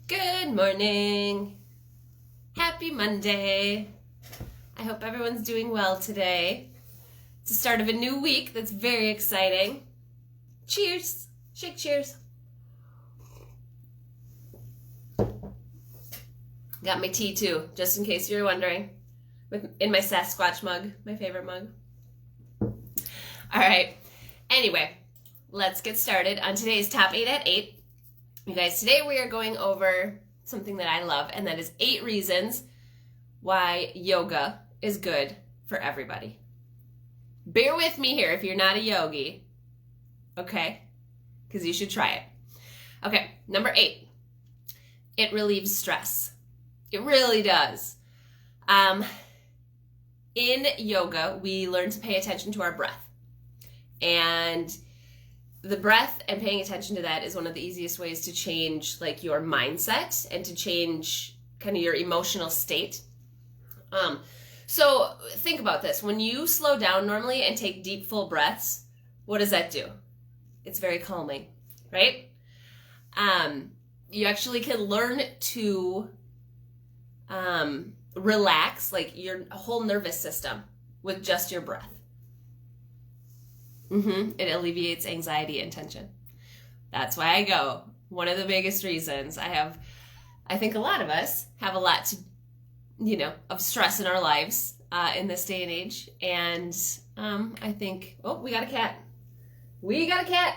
Good morning. Happy Monday. I hope everyone's doing well today. It's the start of a new week that's very exciting. Cheers. Shake cheers. Got my tea too, just in case you're wondering. In my Sasquatch mug, my favorite mug. All right. Anyway, let's get started on today's Top 8 at 8. You guys, today we are going over something that I love, and that is 8 reasons why yoga is good for everybody. Bear with me here if you're not a yogi, okay? Because you should try it. Okay, number 8. It relieves stress. It really does. In yoga, we learn to pay attention to our breath. And the breath and paying attention to that is one of the easiest ways to change like your mindset and to change kind of your emotional state. So think about this. When you slow down normally and take deep, full breaths, what does that do? It's very calming, right? You actually can learn to relax like your whole nervous system with just your breath. It alleviates anxiety and tension. That's why I go. One of the biggest reasons I think a lot of us have a lot to, of stress in our lives in this day and age. And I think, we got a cat. We got a cat.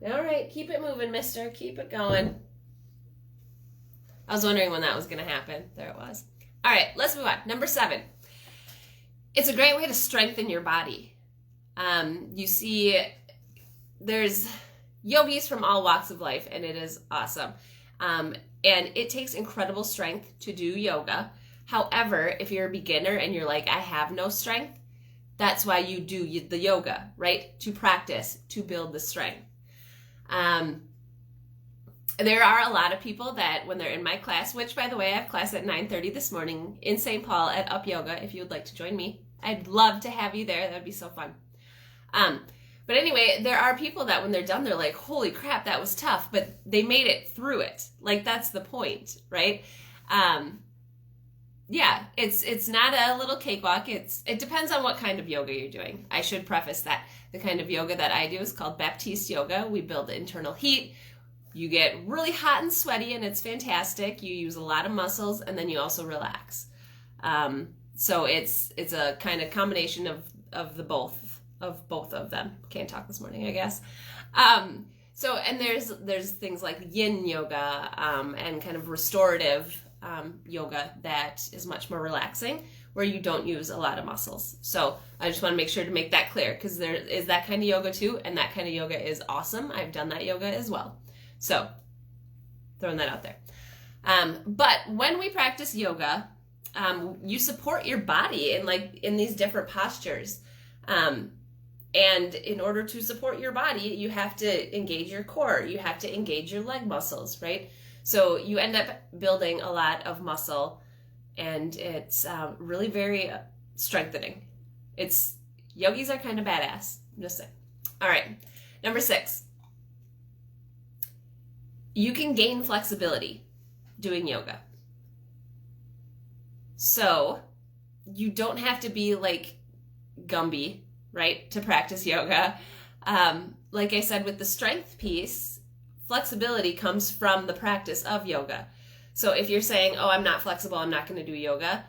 All right, keep it moving, mister. Keep it going. I was wondering when that was going to happen. There it was. All right, let's move on. Number 7. It's a great way to strengthen your body. You see, there's yogis from all walks of life, and it is awesome. And it takes incredible strength to do yoga. However, if you're a beginner and you're like, I have no strength, that's why you do the yoga, right? To practice, to build the strength. There are a lot of people that when they're in my class, which by the way, I have class at 9:30 this morning in St. Paul at Up Yoga, if you would like to join me. I'd love to have you there. That would be so fun. But anyway, there are people that when they're done, they're like, holy crap, that was tough, but they made it through it. Like, that's the point, right? Yeah, it's not a little cakewalk. It depends on what kind of yoga you're doing. I should preface that. The kind of yoga that I do is called Baptiste yoga. We build internal heat. You get really hot and sweaty, and it's fantastic. You use a lot of muscles, and then you also relax. So it's a kind of combination of both of them. Can't talk this morning, I guess. So there's things like yin yoga and kind of restorative yoga that is much more relaxing, where you don't use a lot of muscles. So I just want to make sure to make that clear, because there is that kind of yoga too, and that kind of yoga is awesome. I've done that yoga as well. So throwing that out there. But when we practice yoga, you support your body in these different postures. And in order to support your body, you have to engage your core. You have to engage your leg muscles, right? So you end up building a lot of muscle, and it's really very strengthening. Yogis are kind of badass. I'm just saying. All right, number 6. You can gain flexibility doing yoga. So you don't have to be like Gumby, right, to practice yoga. Like I said, with the strength piece, flexibility comes from the practice of yoga. So if you're saying, I'm not flexible, I'm not going to do yoga,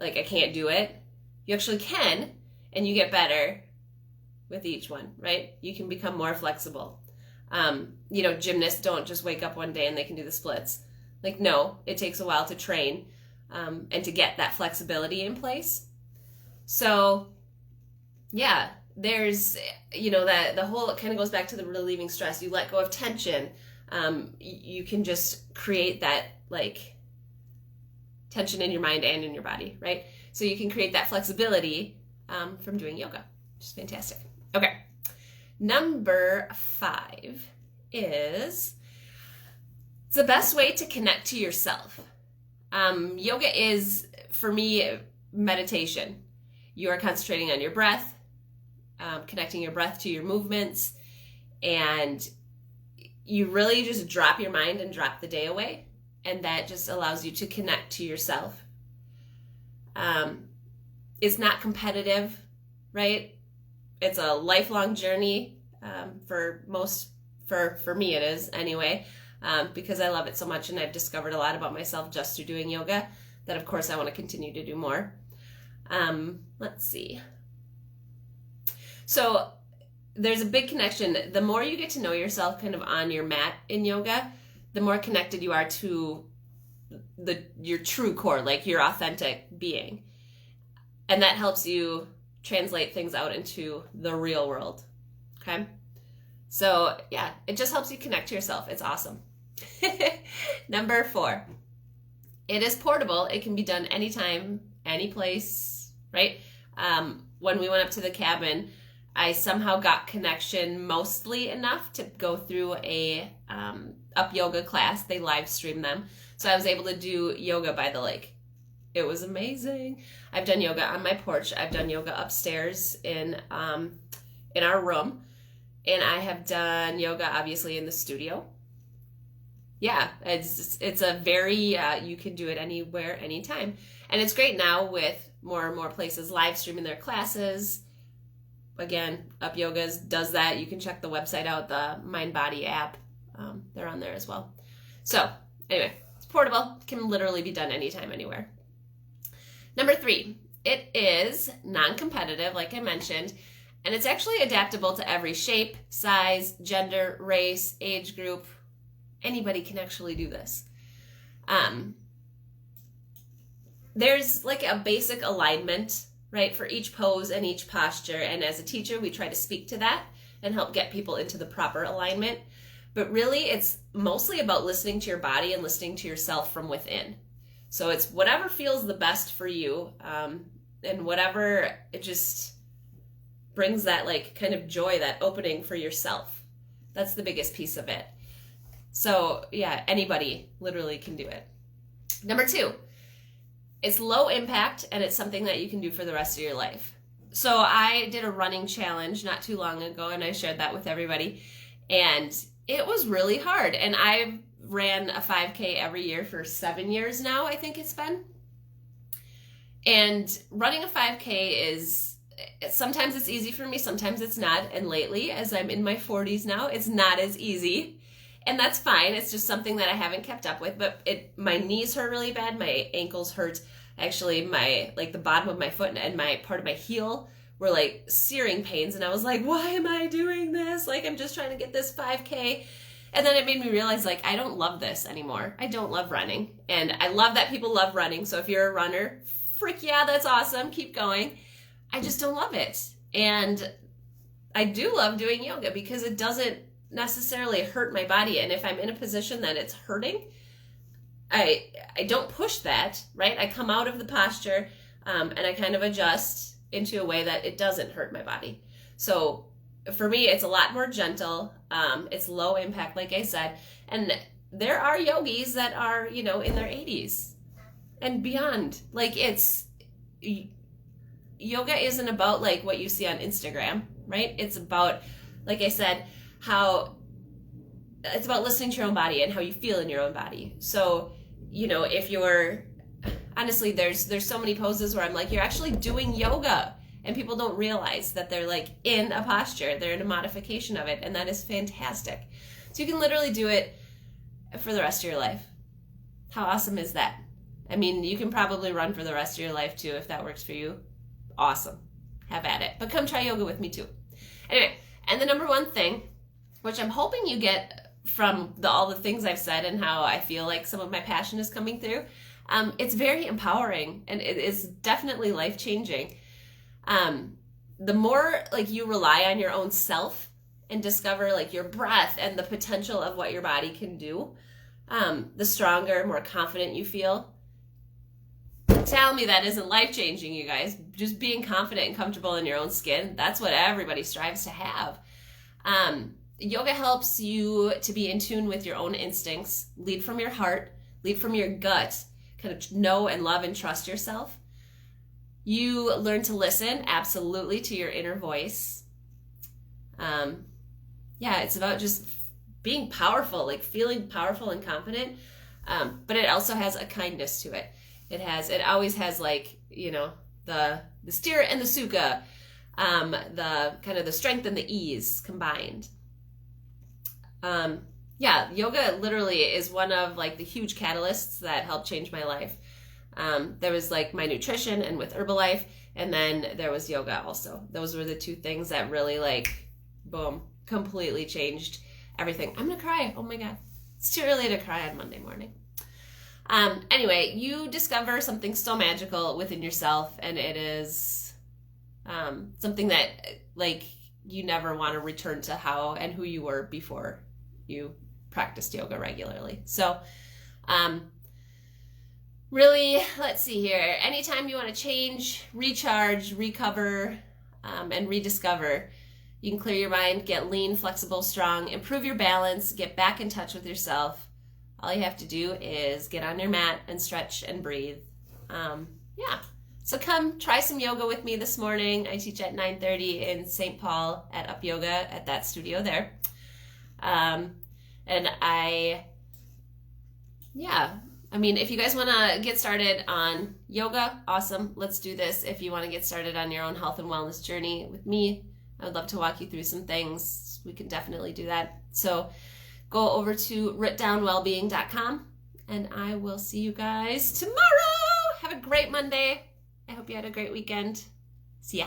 like I can't do it, you actually can, and you get better with each one, right? You can become more flexible. Gymnasts don't just wake up one day and they can do the splits. Like, no, it takes a while to train and to get that flexibility in place. So yeah, there's, that the whole, it kind of goes back to the relieving stress. You let go of tension. You can just create that like tension in your mind and in your body, right? So you can create that flexibility from doing yoga, which is fantastic. Okay. Number 5 is it's the best way to connect to yourself. Yoga is, for me, meditation. You are concentrating on your breath, connecting your breath to your movements, and you really just drop your mind and drop the day away. and that just allows you to connect to yourself. It's not competitive, right? It's a lifelong journey. For me it is anyway, because I love it so much, and I've discovered a lot about myself just through doing yoga that of course I want to continue to do more. Let's see. So there's a big connection. The more you get to know yourself kind of on your mat in yoga, the more connected you are to your true core, like your authentic being. And that helps you translate things out into the real world. Okay? So yeah, it just helps you connect to yourself. It's awesome. Number 4, it is portable. It can be done anytime, any place, right? When we went up to the cabin, I somehow got connection mostly enough to go through a up yoga class. They live streamed them. So I was able to do yoga by the lake. It was amazing. I've done yoga on my porch. I've done yoga upstairs in our room. And I have done yoga obviously in the studio. Yeah, it's a very, you can do it anywhere, anytime. And it's great now with more and more places live streaming their classes. Again, Up Yogas does that. You can check the website out, the Mind Body app. They're on there as well. So anyway, it's portable. Can literally be done anytime, anywhere. Number 3, it is non-competitive, like I mentioned, and it's actually adaptable to every shape, size, gender, race, age group. Anybody can actually do this. There's like a basic alignment, right, for each pose and each posture. And as a teacher, we try to speak to that and help get people into the proper alignment. But really, it's mostly about listening to your body and listening to yourself from within. So it's whatever feels the best for you, and whatever it just brings that like kind of joy, that opening for yourself. That's the biggest piece of it. So yeah, anybody literally can do it. Number 2, it's low impact, and it's something that you can do for the rest of your life. So I did a running challenge not too long ago, and I shared that with everybody. And it was really hard. And I've ran a 5K every year for 7 years now, I think it's been. And running a 5K is, sometimes it's easy for me, sometimes it's not. And lately, as I'm in my 40s now, it's not as easy. And that's fine. It's just something that I haven't kept up with. But my knees hurt really bad. My ankles hurt. Actually, the bottom of my foot and my part of my heel were like searing pains. And I was like, why am I doing this? Like, I'm just trying to get this 5K. And then it made me realize, like, I don't love this anymore. I don't love running. And I love that people love running. So if you're a runner, frick yeah, that's awesome. Keep going. I just don't love it. And I do love doing yoga because it doesn't necessarily hurt my body. And if I'm in a position that it's hurting, I don't push that, right? I come out of the posture and I kind of adjust into a way that it doesn't hurt my body. So for me, it's a lot more gentle. It's low impact, like I said. And there are yogis that are, in their 80s and beyond. Like, yoga isn't about like what you see on Instagram, right? It's about, like I said, how it's about listening to your own body and how you feel in your own body. So, if you're, honestly, there's so many poses where I'm like, you're actually doing yoga, and people don't realize that they're like in a posture, they're in a modification of it, and that is fantastic. So you can literally do it for the rest of your life. How awesome is that? I mean, you can probably run for the rest of your life too, if that works for you. Awesome. Have at it. But come try yoga with me too. Anyway, and the number 1 thing, which I'm hoping you get from all the things I've said and how I feel like some of my passion is coming through, it's very empowering, and it is definitely life-changing. The more like you rely on your own self and discover like your breath and the potential of what your body can do, the stronger, more confident you feel. Tell me that isn't life-changing, you guys. Just being confident and comfortable in your own skin, that's what everybody strives to have. Yoga helps you to be in tune with your own instincts, lead from your heart, lead from your gut, kind of know and love and trust yourself. You learn to listen, absolutely, to your inner voice. It's about just being powerful, like feeling powerful and confident. But it also has a kindness to it. It always has like, the steer and the sukha, the kind of the strength and the ease combined. Yoga literally is one of like the huge catalysts that helped change my life. There was like my nutrition and with Herbalife, and then there was yoga also. Those were the two things that really like, boom, completely changed everything. I'm gonna cry. Oh my God. It's too early to cry on Monday morning. Anyway, you discover something so magical within yourself, and it is something that like you never want to return to how and who you were before you practiced yoga regularly. So really, let's see here. Anytime you want to change, recharge, recover, and rediscover, you can clear your mind, get lean, flexible, strong, improve your balance, get back in touch with yourself. All you have to do is get on your mat and stretch and breathe. So come try some yoga with me this morning. I teach at 9:30 in St. Paul at Up Yoga at that studio there. If you guys want to get started on yoga, awesome. Let's do this. If you want to get started on your own health and wellness journey with me, I would love to walk you through some things. We can definitely do that. So go over to writdownwellbeing.com, and I will see you guys tomorrow. Have a great Monday. I hope you had a great weekend. See ya.